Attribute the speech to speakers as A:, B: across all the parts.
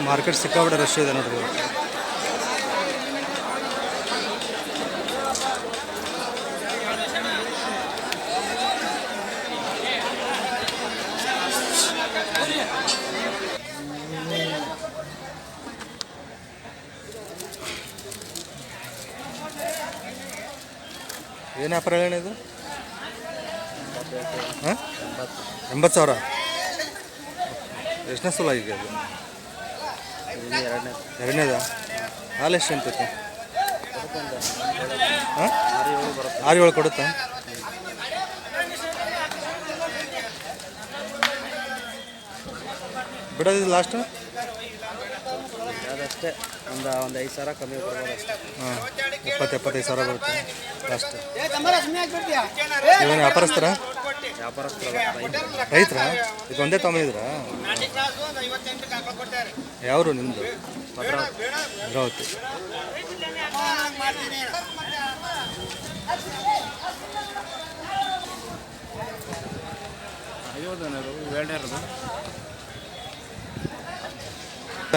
A: Market ಸಿಕ್ಕಾಬಿಟ್ಟೆ rush ಇದೆ ನೋಡ್ರಿ. ಏನು ವ್ಯಾಪಾರ ಏನಿದು? ಹಾಂ, 80,000. ಎಷ್ಟನೇ ಸಲ ಈಗ ಅದು? ಎರಡನೇದ. ಹಾಲು ಎಷ್ಟು ಅಂತೈತಿ? ಹಾಂ, 6-7 ಕೊಡುತ್ತಾ? ಬಿಡೋದಿದ್ದು ಲಾಸ್ಟು?
B: ಅದಷ್ಟೇ ಒಂದು 5,000 ಕಮ್ಮಿ ಕೊಡ್ಬೋದು ಅಷ್ಟೇ.
A: ಹಾಂ, 20-25,000 ಬರುತ್ತೆ ಲಾಸ್ಟ್. ಇವೇನು ವ್ಯಾಪಾರಸ್ಥರ? ರೈತರ? ಇದು ಒಂದೇ ತೊಗೊಂಡಿದ್ರಾ? ಯಾವರು ನಿಮ್ಮದು? ಭದ್ರಾವತಿ.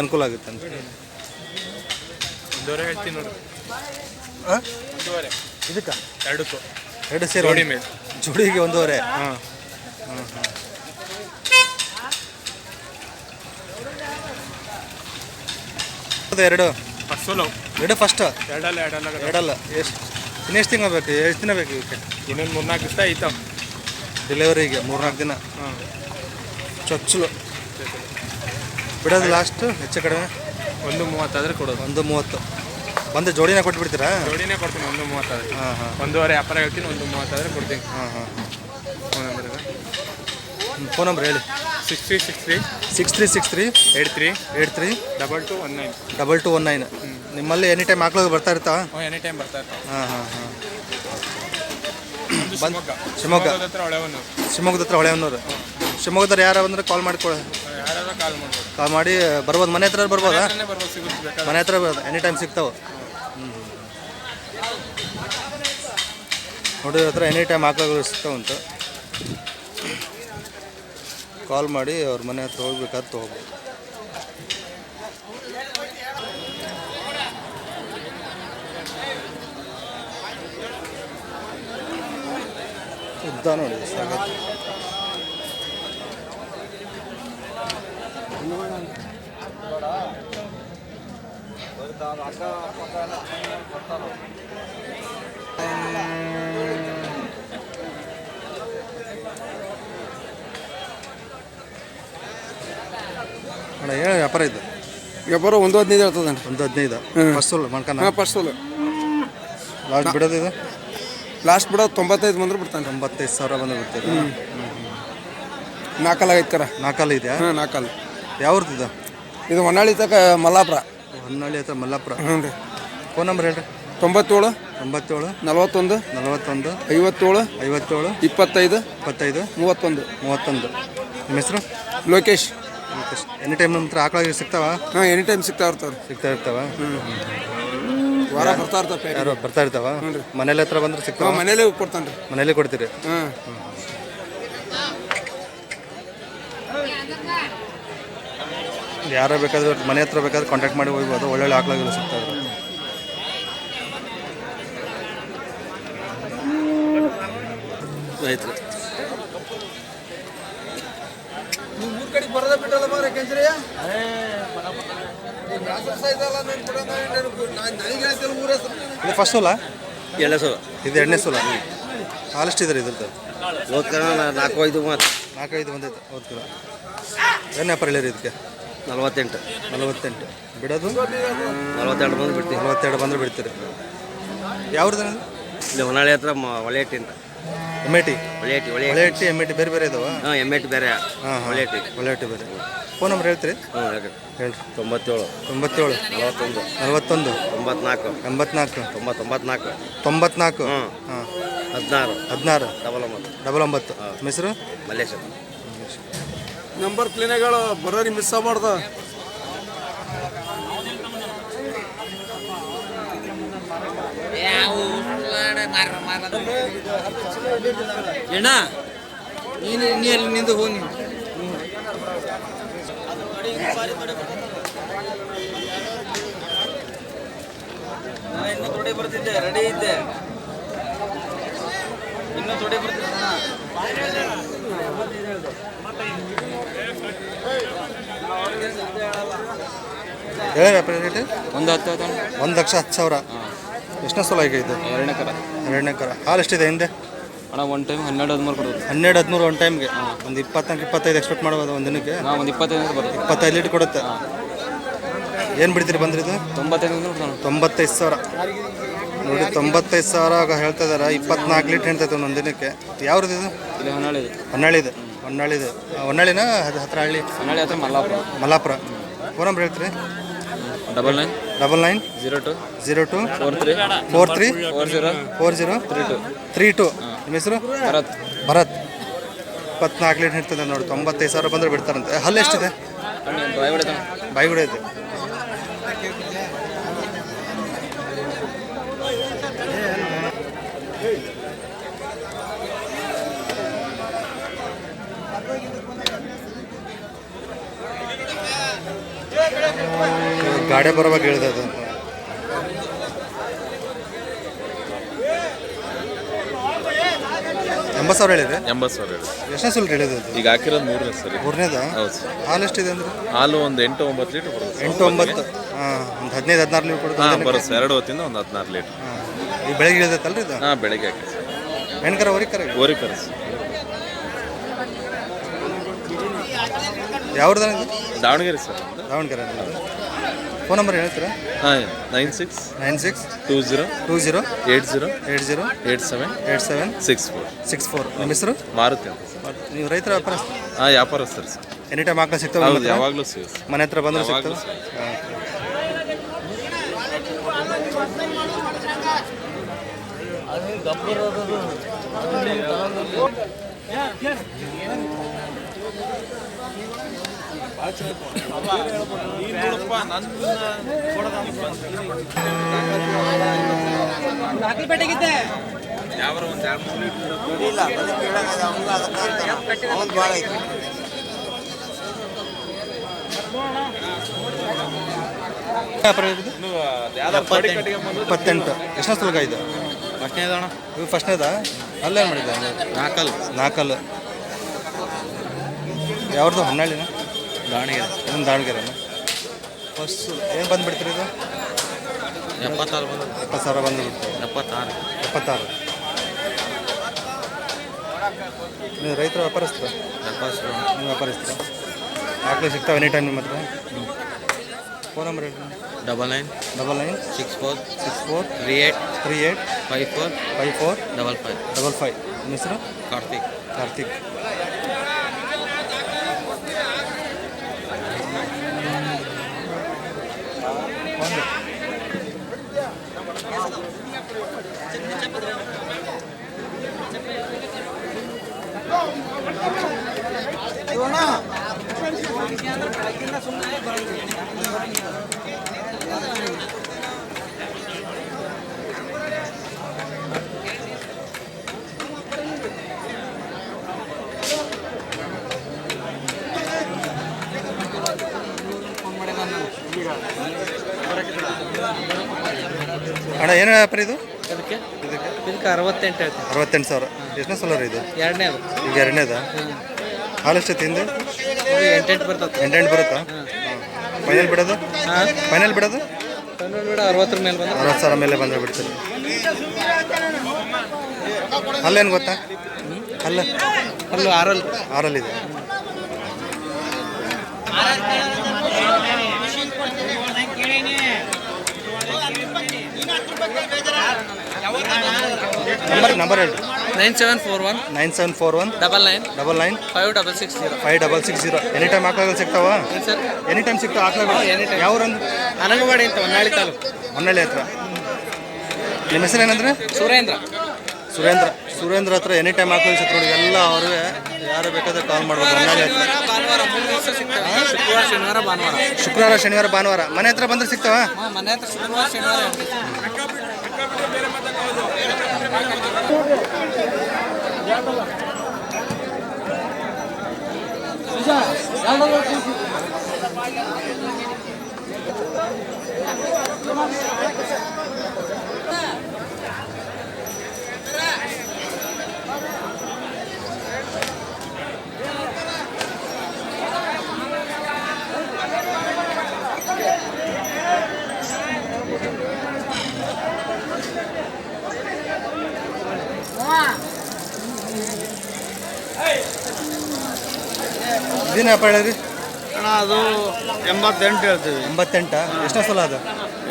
A: ಅನುಕೂಲ ಆಗುತ್ತೆ ಅಂತ
C: ಒಂದೂವರೆ ಹೇಳ್ತೀನಿ ನೋಡಿ.
A: ಹಾಂ, ಇದಕ್ಕೆ ಎರಡು ಸೇರಿ
C: ಜೋಡಿ ಮೇಲೆ
A: ಜೋಡಿಗೆ 1.5.
C: ಹಾಂ
A: ಹಾಂ ಹಾಂ. ಎರಡು ಫಸ್ಟ್ ಎರಡಲ್ಲ. ಇನ್ನೆಷ್ಟು ತಿಂಗಳು ಬೇಕು? ಎಷ್ಟು ದಿನ ಬೇಕು ಇವಕ್ಕೆ?
C: ಇನ್ನೊಂದು 3-4 ದಿವಸ ಐತಾವ
A: ಡೆಲಿವರಿಗೆ. 3-4 ದಿನ.
C: ಹಾಂ,
A: ಚೊಚ್ಚಲು ಬಿಡೋದು ಲಾಸ್ಟ್ ಹೆಚ್ಚು ಕಡಿಮೆ
C: 1:30 ಆದರೆ ಕೊಡೋದು.
A: 1:30 ಬಂದು ಜೋಡಿನ ಕೊಟ್ಬಿಡ್ತೀರಾ?
C: ಜೋಡಿನೇ ಕೊಡ್ತೀನಿ 1:30 ಆದರೆ.
A: ಹಾಂ ಹಾಂ.
C: ಒಂದೂವರೆ ವ್ಯಾಪಾರ ಹೇಳ್ತೀನಿ, 1:30 ಆದರೆ ಕೊಡ್ತೀನಿ.
A: ಹಾಂ ಹಾಂ.
C: ಫೋನ್ ನಂಬರ್
A: ಫೋನ್ ನಂಬರ್ ಹೇಳಿ.
C: 6363 83 2219
A: 2219. ನಿಮ್ಮಲ್ಲಿ ಎನಿ ಟೈಮ್ ಆಕ್ಳೋಗಿ ಬರ್ತಾ ಇರ್ತಾವ?
C: ಎನಿ ಟೈಮ್ ಬರ್ತಾ ಇರ್ತಾವೆ.
A: ಹಾಂ ಹಾಂ ಹಾಂ.
C: ಶಿವಮೊಗ್ಗ
A: ಶಿವಮೊಗ್ಗದ ಹತ್ರ ಹೊಳೆಹೊನ್ನೂರು. ಶಿವಮೊಗ್ಗದವ್ರು ಯಾರು ಬಂದ್ರೆ ಕಾಲ್ ಮಾಡಿ
C: ಯಾರಾದ್ರೂ
A: ಕಾಲ್ ಮಾಡಿ ಬರ್ಬೋದು. ಮನೆ ಹತ್ರ ಬರ್ಬೋದಾ?
C: ಸಿಗುತ್ತೆ,
A: ಮನೆ ಹತ್ರ ಎನಿ ಟೈಮ್ ಸಿಗ್ತಾವೆ. ನೋಡಿದ್ರ ಹತ್ರ ಎನಿ ಟೈಮ್ ಆಕಳಗಳು ಸಿಗ್ತಾವಂತ. ಕಾಲ್ ಮಾಡಿ ಅವ್ರ ಮನೆ ಹತ್ರ ಹೋಗ್ಬೇಕಾದ್ರೆ ತೊಗೋಬೋದು. ಉದ್ದ ನೋಡಿ ಸಾಗತ್ತೆ. ಅಣ್ಣ ಏನು ವ್ಯಾಪಾರ ಇದು?
B: ವ್ಯಾಪಾರ 1:15 ಇರ್ತದೆ.
A: 1:15 ಫಸ್ಟ್ ಮಾಡ್ಕೊಂಡು.
B: ಹಾಂ, ಫಸ್ಟ್
A: ಲಾಸ್ಟ್ ಬಿಡೋದು ಇದು?
B: ಲಾಸ್ಟ್ ಬಿಡೋದು 95 ಬಂದ್ರೆ ಬಿಡ್ತಾನೆ.
A: 95,000 ಬಂದು ಬಿಡ್ತೀರಿ.
B: 4 ಆಗೈತೆ ಕರ.
A: 4 ಇದೆಯಾ?
B: ಹಾಂ, 4.
A: ಯಾವ್ದು ಇದು?
B: ಇದು ಹೊನ್ನಾಳಿ ತಕ ಮಲ್ಲಾಪುರ.
A: ಹೊನ್ನಾಳಿ ಹತ್ರ ಮಲ್ಲಾಪುರ.
B: ಹ್ಞೂ ರೀ.
A: ಫೋನ್ ನಂಬರ್ ಹೇಳ್ರಿ.
B: 97
A: 97
B: 41
A: 41
B: 57
A: 57
B: 25
A: 25
B: 31.
A: ನಿಮ್ಮ ಹೆಸರು?
B: ಲೋಕೇಶ್.
A: ಎನಿ ಟೈಮ್ ನಮ್ಮ ಹತ್ರ ಆಕಳಾಗಿ ಸಿಗ್ತಾವ?
B: ಹಾಂ, ಎನಿ ಟೈಮ್ ಸಿಗ್ತಾ ಇರ್ತಾವೆ.
A: ವಾರ ಬರ್ತಾ ಇರ್ತಾವೆ. ಯಾರು ಬರ್ತಾ ಇರ್ತಾವ? ಮನೇಲಿ ಹತ್ರ ಬಂದ್ರೆ ಸಿಗ್ತಾವ?
B: ಮನೇಲಿ ಕೊಡ್ತಾನೆ ರೀ.
A: ಮನೇಲಿ ಕೊಡ್ತೀರಿ?
B: ಹಾಂ.
A: ಯಾರು ಬೇಕಾದ್ರೆ ಮನೆ ಹತ್ರ ಬೇಕಾದ್ರೆ ಕಾಂಟ್ಯಾಕ್ಟ್ ಮಾಡಿ ಹೋಗ್ಬೋದು. ಒಳ್ಳೊಳ್ಳೆ ಆಕಳಗಳು ಸಿಗ್ತಾವೆ.
B: ಆಯ್ತು. ಬರೋದ ಬಿಟ್ಟಲ್ಲ ಮಾರ ಕೆಂಚ್ರಿ.
A: ಇದು ಫಸ್ಟ್ ಸೋಲ?
B: ಎರಡನೇ ಸೋಲ.
A: ಇದು ಎರಡನೇ ಸೋಲ. ಹಾಲೆಷ್ಟಿದ್ದಾರೆ ಇದ್ರದ್ದು?
B: 4-5 ಮಾತು.
A: 4-5 ಬಂದೈತೆ. ಓದ್ತೀರ? ಏನು ವ್ಯಾಪಾರ ಹೇಳಿರಿ ಇದಕ್ಕೆ?
B: 48.
A: ಬಿಡೋದು?
B: 42 ಬಂದು ಬಿಡ್ತೀವಿ.
A: 42 ಬಂದರೆ ಬಿಡ್ತೀರಿ. ಯಾವ್ದು?
B: ಇಲ್ಲಿ ಹೊನ್ನಾಳಿ ಹತ್ರ ಒಳ್ಳೆಟ್ಟಿ ಅಂತ.
A: ಎಮ್ಮೆಟಿ?
B: ಒಳ್ಳೆಟ್ಟಿ
A: ಎಮ್ಮೆಟಿ ಬೇರೆ ಬೇರೆ ಇದಾವ?
B: ಹಾಂ, ಎಮ್ಮೆಟ್ಟಿ ಬೇರೆ.
A: ಹಾಂ, ಒಳ್ಳೆಟ್ಟಿ ಬೇರೆ. ಫೋನ್ ನಂಬರ್ ಹೇಳ್ತೀರಿ?
B: ಹ್ಞೂ, ಹೇಳ್ರಿ.
A: 97
B: 41
A: 41
B: 84
A: 84
B: 94
A: 94.
B: ಹಾಂ,
A: ಹಾಂ,
B: 16
A: 99. ನಿಮ್ಮ ಹೆಸರು?
B: ಮಲ್ಲೇಶ. ನಂಬರ್ ಕ್ಲೀನಾಗಳು ಬರೋರಿ ಮಿಸ್ ಆಗ್ಬಾರ್ದು.
D: ಏನ ನೀನು ಅಲ್ಲಿ ನಿಂದು ಹೋಗಿ ಇನ್ನು ತೊಡೆ ಬರ್ತಿದ್ದೆ ರೆಡಿ ಇದ್ದೆ ಇನ್ನು ತೊಡೆ ಬರ್ತಿದ್ದೆ
A: ಹೇಳಿ ವ್ಯಾಪಾರ ರೇಟ್
D: ಒಂದು 10
A: 1,10,000 ಎಷ್ಟನೇ ಸಲ ಈಗ ಇದು
D: ಎರಡನೇ ಕರ
A: ಎರಡನೇ ಕರ ಹಾಲು ಎಷ್ಟಿದೆ ಹಿಂದೆ
D: ಅಣ್ಣ ಒಂದು ಟೈಮ್ 12-13 ಕೊಡೋದು
A: 12-13 ಒಂದು ಟೈಮ್ಗೆ ಒಂದು 24-25 ಎಕ್ಸ್ಪೆಕ್ಟ್ ಮಾಡ್ಬೋದು ಒಂದು ದಿನಕ್ಕೆ
D: ಹಾಂ ಒಂದು 25 ಬರುತ್ತೆ
A: 25 ಲೀಟ್ರ್ ಕೊಡುತ್ತೆ ಏನು ಬಿಡ್ತೀರಿ ಬಂದ್ರಿ ಇದು 95,000 ನೋಡಿ 95,000 ಹೇಳ್ತಾ ಇದಾರೆ 24 ಲೀಟ್ರ್ ಹೇಳ್ತೈತೆ ಒಂದು ದಿನಕ್ಕೆ ಯಾವ್ದು ಇದು
D: ಇಲ್ಲಿ
A: ಹೊನ್ನಾಳಿದೆ ಹೊನ್ನಾಳಿನ ಹತ್ರ ಹಳ್ಳಿ
D: ಹೊನ್ನಾಳಿ ಹತ್ರ
A: ಮಲ್ಲಾಪುರ ಫೋನ್ ನಂಬರ್ ಹೇಳ್ತೀರಿ
D: 99
A: 02
D: 02
A: 43
D: 40
A: 32 ನಿಮ್ಮ ಹೆಸರು ಭರತ್ 24 ಲೀಟ್ರ್ ಇರ್ತದೆ ನೋಡಿ 95,000 ಬಂದರೆ ಬಿಡ್ತಾರಂತೆ ಹಲ್ಲು ಎಷ್ಟಿದೆ ಬಾಯಿ ಕೂಡ ಇದೆ ಗಾಡಿ ಬರೋವಾಗ ಹೇಳಿದೆ ಅದು 80,000 ಹೇಳಿದ್ರೆ
E: 80,000
A: ಎಷ್ಟನೇ ಸಲ ಹೇಳಿದೆ ಅದು
E: ಈಗ ಹಾಕಿರೋದು ಮೂರನೇ ಸರಿ
A: ಮೂರನೇದಾ
E: ಹೌದು ಸರ್
A: ಹಾಲು ಎಷ್ಟಿದೆ ಅಂದ್ರೆ
E: ಹಾಲು ಒಂದು 8-9 ಲೀಟರ್ ಬರುತ್ತೆ
A: 8-9 ಹಾಂ ಒಂದು 15-16 ಲೀಟ್ರ್ ಕೊಡ್ತಾರೆ
E: ಹಾಂ ಬರುತ್ತೆ 2 ಹೊತ್ತಿಂದ ಒಂದು 16 ಲೀಟರ್
A: ಈಗ ಬೆಳಗ್ಗೆ ಇಳಿದೈತಲ್ರಿ ಇದು
E: ಹಾಂ ಬೆಳಗ್ಗೆ ಹಾಕಿ ಸರ್
A: ಹೆಣ್ಕರ ಹೊರಿಕರ
E: ಓರಿ ಕರೆಸಿ
A: ಯಾವ್ದು
E: Davanagere sir
A: Davanagere phone number ಹೇಳ್ತೀರಾ
E: ಹಾಂ 96 20 80 87
A: ನಿಮ್ಮ ಹೆಸರು
E: ಮಾರುತಿ ಅಂತ ಸರ್
A: ನೀವು ರೈತರ ವ್ಯಾಪಾರ
E: ಹಾಂ ವ್ಯಾಪಾರಸ್ಥರು ಸರ್
A: ಎನಿ ಟೈಮ್ ಹಾಕ್ಲಾ ಸಿಗ್ತಾವೆ
E: ಹೌದು ಯಾವಾಗಲೂ ಸಿಗುತ್ತೆ
A: ಮನೆ ಹತ್ರ ಬಂದ್ರೆ
E: ಯಾವಾಗಲೂ
A: ಸಿಗ್ತವೆ ವ್ಯಾಪಾರ ಇರೋದು 28 ಎಷ್ಟನೇ ಸಲಗ ಇದು ಇದು ಫಸ್ಟ್ನೇದಾ ಅಲ್ಲೇನು ಮಾಡಿದ್ದೆ ನಾಲ್ಕಲ್ಲು ಯಾವ್ದು ಹೊನ್ನಾಳಿನ ದಾವಣಗೆರೆ ಫಸ್ಟ್ ಏನು ಬಂದುಬಿಡ್ತೀರಿ ಇದು 70,000 ಬಂದು ಬಿಡ್ತೀವಿ 76 ನೀವು ರೈತರ ವ್ಯಾಪಾರಸ್ತ್ರ ನೀವು ವ್ಯಾಪಾರಸ್ತ್ರ ಆಕಳು ಸಿಗ್ತಾವೆ ಎನಿ ಟೈಮ್ ನಿಮ್ಮ ಹತ್ರ ಫೋನ್ ನಂಬರ್ ಹೇಳಿ 99 64 38 54 55 ನಿಮ್ಮ ಹೆಸರು ಕಾರ್ತಿಕ್ ಅಣ್ಣ ಏನು ವ್ಯಾಪಾರ ಇದು
D: ಇದಕ್ಕೆ 68 ಹೇಳ್ತೀನಿ
A: 68,000 ಎಷ್ಟನೇ ಸಲ ಇದು
D: ಎರಡನೇದು
A: ಈಗ ಎರಡನೇದಾ ಹಾಲು ಎಷ್ಟೈತಿ ಹಿಂದೆ
D: 8 ಬರ್ತದೆ
A: 8 ಬರುತ್ತಾ ಫೈನಲ್ ಬಿಡೋದು ಫೈನಲ್ ಬಿಡೋದು
D: 60 ಮೇಲೆ ಬಂದ್ರೆ
A: 60,000 ಮೇಲೆ ಬಂದರೆ ಬಿಡ್ತೀರಿ ಅಲ್ಲೇನು ಗೊತ್ತಾ
D: ಅಲ್ಲೂ
A: ಆರಲ್ಲಿದೆ ನಂಬರ್ ಹೇಳಿ
D: 9741
A: 9741
D: 99
A: 99
D: 5660
A: ಎನಿ ಟೈಮ್ ಹಾಕ್ಲಾಗಲ್ ಸಿಗ್ತಾವ
D: ಸರ್
A: ಎನಿ ಟೈಮ್ ಸಿಗ್ತಾವ ಹಾಕ್ಲಾಗ ಯಾವ್ರಂದು
D: ಅನಂಗವಾಡಿ ಅಂತ ಹೊನ್ನಾಳಿ ತಾಲೂಕು
A: ಹೊನ್ನಾಳಿ ಹತ್ರ ನಿಮ್ಮ ಹೆಸರು ಏನಂದ್ರೆ ಸುರೇಂದ್ರ ಹತ್ರ ಎನಿ ಟೈಮ್ ಹಾಕೋ ಸಿಗ್ತಾರೆ ನೋಡಿ ಎಲ್ಲ ಅವ್ರಿಗೆ ಯಾರು ಬೇಕಾದ್ರೆ ಕಾಲ್ ಮಾಡ್ಬೋದು ಹೊನ್ನಾಳಿ ಹತ್ರ
D: ಭಾನುವಾರ 3 ದಿವಸ ಸಿಗ್ತಾವೆ
A: ಶುಕ್ರವಾರ ಶನಿವಾರ ಭಾನುವಾರ ಮನೆ ಹತ್ರ ಬಂದ್ರೆ ಸಿಗ್ತಾವ
D: ಮನೆ ಹತ್ರ ಶುಕ್ರವಾರ ಶನಿವಾರ
A: ಇದನ್ನ ವ್ಯಾಪಾರ ಹೇಳಿರಿ
B: ಅಣ್ಣ ಅದು 88 ಹೇಳ್ತೀವಿ.
A: 88 ಎಷ್ಟನೇ ಸಲ ಅದು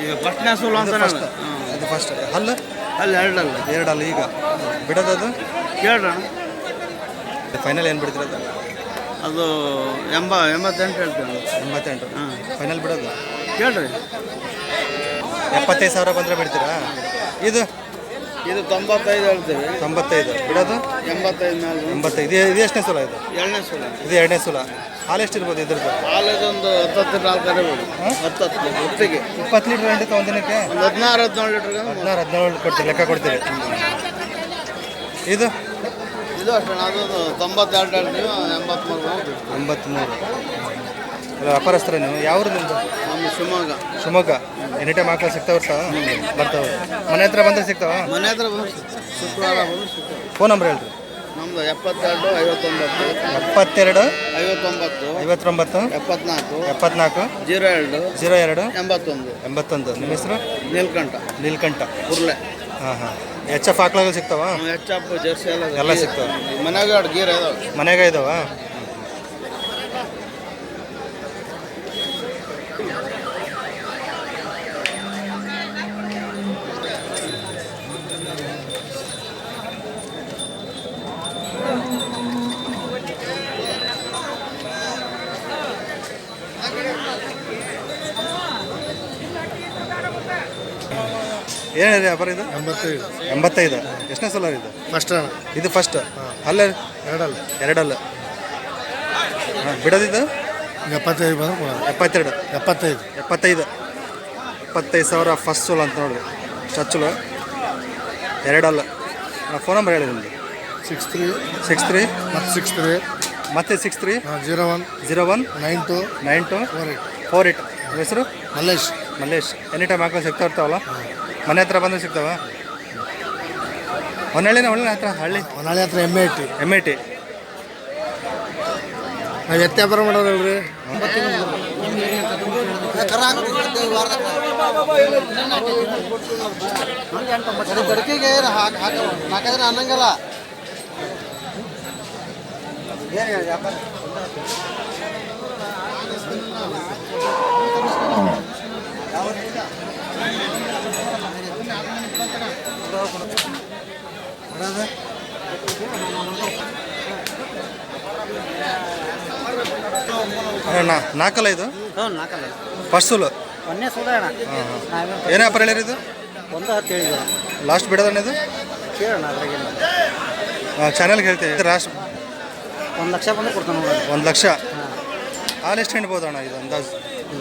B: ಈಗ ಫಸ್ಟ್ನೇ ಸೂಲು ಅಂತ
A: ಅದು ಫಸ್ಟ್ ಹಲ್ಲು
B: ಅಲ್ಲಿ ಎರಡಲ್ಲ
A: ಎರಡಲ್ಲ ಈಗ ಬಿಡೋದದು
B: ಕೇಳ್ರಣ.
A: ಫೈನಲ್ ಏನು ಬಿಡ್ತಿರೋದು
B: ಅದು 88 ಹೇಳ್ತೀವಿ.
A: 88 ಫೈನಲ್ ಬಿಡೋದು
B: ಕೇಳ್ರಿ.
A: 75,000 ಬಂದರೆ ಬಿಡ್ತೀರಾ? ಇದು
B: ಇದು 95 ಹೇಳ್ತೀವಿ.
A: 95 ಬಿಡೋದು
B: 85 ಮೇಲೆ
A: 85 ಇದು ಎಷ್ಟನೇ ಸಲ ಇದು
B: ಎರಡನೇ ಸೂಲು.
A: ಇದು ಎರಡನೇ ಸಲ ಹಾಲು ಎಷ್ಟಿರ್ಬೋದು ಇದ್ರದ್ದು
B: ಹಾಲದೊಂದು 10 ನಾಲ್ಕು ಕರಿಬೋದು. 10 ಹೊತ್ತಿಗೆ
A: 20 ಲೀಟ್ರ್ ಗಂಟೆ ತೊಗೊಂದಿನಕ್ಕೆ
B: ಒಂದು 16-17 ಲೀಟ್ರ್.
A: 16-17 ಕೊಡ್ತೀರಿ ಲೆಕ್ಕ ಕೊಡ್ತೀರಿ. ಇದು
B: ಇದು ಅಷ್ಟೇ ಅದು 92 ಹೇಳ್ತೀವಿ. 83
A: 83 ಎಲ್ಲ ವ್ಯಾಪಾರಸ್ಥರ ನೀವು ಯಾವ ನಿಮ್ಮದು?
B: ನಮ್ಮ ಶಿವಮೊಗ್ಗ.
A: ಶಿವಮೊಗ್ಗ. ಎನಿ ಟೈಮ್ ಹಾಕಲು ಸಿಗ್ತಾವೆ ಸರ್ ಬರ್ತಾವೆ ಮನೆ ಹತ್ರ ಬಂದರೆ ಸಿಗ್ತಾವ?
B: ಮನೆ ಹತ್ರ ಬಂದು ಶುಕ್ರವಾರ ಬಂದು ಸಿಗ್ತದೆ.
A: ಫೋನ್ ನಂಬರ್ ಹೇಳ್ರಿ.
B: ನಮ್ದು 72 59
A: 72
B: 59
A: 59
B: 74
A: 74
B: 02
A: 02
B: 81
A: 81. ನಿಮ್ಮ ಹೆಸರು?
B: ನೀಲ್ಕಂಠ
A: ನೀಲ್ಕಂಠ.
B: ಉರ್ಲೆ.
A: ಹಾಂ ಹಾಂ. ಎಚ್ ಎಫ್ ಹಾಕ್ಲಾಗ ಸಿಗ್ತಾವ?
B: ಹೆಚ್ಚಪ್ಪ ಜರ್ಸಿ
A: ಎಲ್ಲ ಸಿಗ್ತಾವೆ.
B: ಮನೆಗೆ ಎರಡು ಗೀರ್ ಇದಾವೆ.
A: ಮನೆಗೆ ಇದಾವ? ಏನಿದೆ ವ್ಯಾಪಾರ ಇದು? 85 ಎಷ್ಟನೇ ಸಲ ಇದು?
B: ಫಸ್ಟ್
A: ಇದು ಫಸ್ಟ್ ಅಲ್ಲ
B: ಎರಡಲ್ಲ
A: ಎರಡಲ್ಲ ಹಾಂ ಬಿಡೋದಿದ್ದು
B: 75 ಬಂದು
A: 72
B: 75
A: 75,000 ಫಸ್ಟ್ ಸೋಲ್ ಅಂತ ನೋಡ್ರಿ ಚಚ್ಚಲು ಎರಡಲ್ಲ. ಫೋನ್ ನಂಬರ್ ಹೇಳಿ ನಿಮ್ಮದು?
B: 63
A: 63
B: ಮತ್ತು 63
A: ಮತ್ತೆ 63
B: 01
A: 01
B: 92
A: 92
B: 48
A: 48. ಹೆಸರು?
B: ಮಲ್ಲೇಶ್.
A: ಮಲ್ಲೇಶ್. ಎನಿ ಟೈಮ್ ಹಾಕೊಂಡು ಸಿಗ್ತಾ ಇರ್ತಾವಲ್ಲ ಮನೆ ಹತ್ರ ಬಂದರೆ ಸಿಗ್ತಾವ? ಹೊನ್ನಳ್ಳಿನ ಒಳ್ಳೆ ಹತ್ರ ಹಳ್ಳಿ
B: ಹೊನ್ನಾಳಿ ಹತ್ರ M80
A: M80.
B: ನಾವು ಎತ್ತೆ ವ್ಯಾಪಾರ ಮಾಡೋದಲ್ರಿ.
D: ಗಡಿಕೆಗೆ ನಾಲ್ಕಾದ್ರೆ ಅನ್ನಂಗಲ್ಲ.
A: ನಾಲ್ಕಲ್ಲ ಇದು
D: ನಾಲ್ಕಲ್ಲ
A: ಫಸ್ಟ್ ಸೋಲು
D: ಒಂದೇ ಸುಳ್ಳು ಅಣ್ಣ.
A: ಏನೇ ವ್ಯಾಪಾರ ಹೇಳಿರಿ ಇದು?
D: 110 ಹೇಳಿದ್ರು.
A: ಲಾಸ್ಟ್ ಬಿಡೋದಣ್ಣ ಇದು?
D: ಕೇಳೋಣ ಅದ್ರಾಗೇನು.
A: ಚಾನಲ್ಗೆ ಹೇಳ್ತೀವಿ ಲಾಸ್ಟ್
D: 1 ಲಕ್ಷ ಬಂದು ಕೊಡ್ತಾನೆ ನೋಡಿ.
A: 1 ಲಕ್ಷ. ಹಾಲು ಎಷ್ಟು ಹಿಂಡ್ಬೋದು ಅಣ್ಣ ಇದು ಅಂದಾಜು?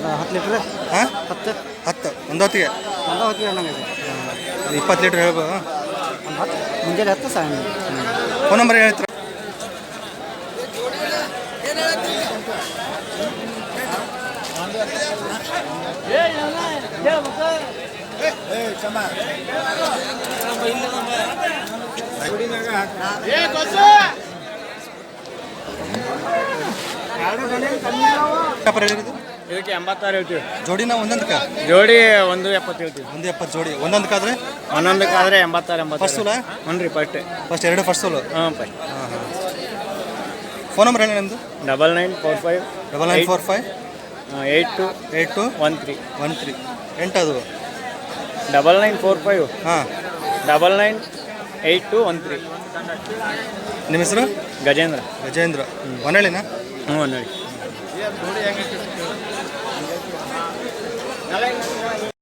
D: 10 ಲೀಟ್ರ್.
A: ಹಾಂ
D: 10
A: 10 ಒಂದು ಹೊತ್ತಿಗೆ
D: ಒಂದು ಹೊತ್ತಿಗೆ ಅನ್ನಂಗಿದೆ.
A: 20 ಲೀಟ್ರ್ ಹೇಳ್ಬೋದು.
D: ಒಂದು 10 ಮುಂಜಾನೆ 10 ಸಾಯಂ.
A: ಫೋನ್ ನಂಬರ್ ಹೇಳ್ತೀರ? ವ್ಯಾಪಾರ ಹೇಳಿರೋದು?
B: ಇದಕ್ಕೆ 86 ಹೇಳ್ತೀವಿ.
A: ಜೋಡಿನ ಒಂದೊಂದಕ್ಕೆ?
B: ಜೋಡಿ 170 ಹೇಳ್ತೀವಿ.
A: 170 ಜೋಡಿ ಒಂದೊಂದಕ್ಕಾದ್ರೆ?
B: ಒಂದೊಂದಕ್ಕಾದ್ರೆ 86
A: ಫಸ್ಟ್ ಸೋಲ?
B: ಹ್ಞೂ ರೀ ಫಸ್ಟ್.
A: ಫಸ್ಟ್ ಎರಡು ಫಸ್ಟ್ ಸೋಲು?
B: ಹಾಂ ಫಸ್ಟ್.
A: ಹಾಂ ಹಾಂ. ಫೋನ್ ನಂಬರ್ ಹೇಳಿ ನಿಮ್ಮದು?
B: 9945
A: 9945
B: 82
A: 82
B: 13
A: 13 8 ಅದು?
B: 9945
A: ಹಾಂ
B: 9982 13.
A: ನಿಮ್ಮ ಹೆಸರು?
B: ಗಜೇಂದ್ರ.
A: ಗಜೇಂದ್ರ. ಹೊನ್ನಳ್ಳಿನಾ?
B: ಹ್ಞೂ ನೋಡಿ.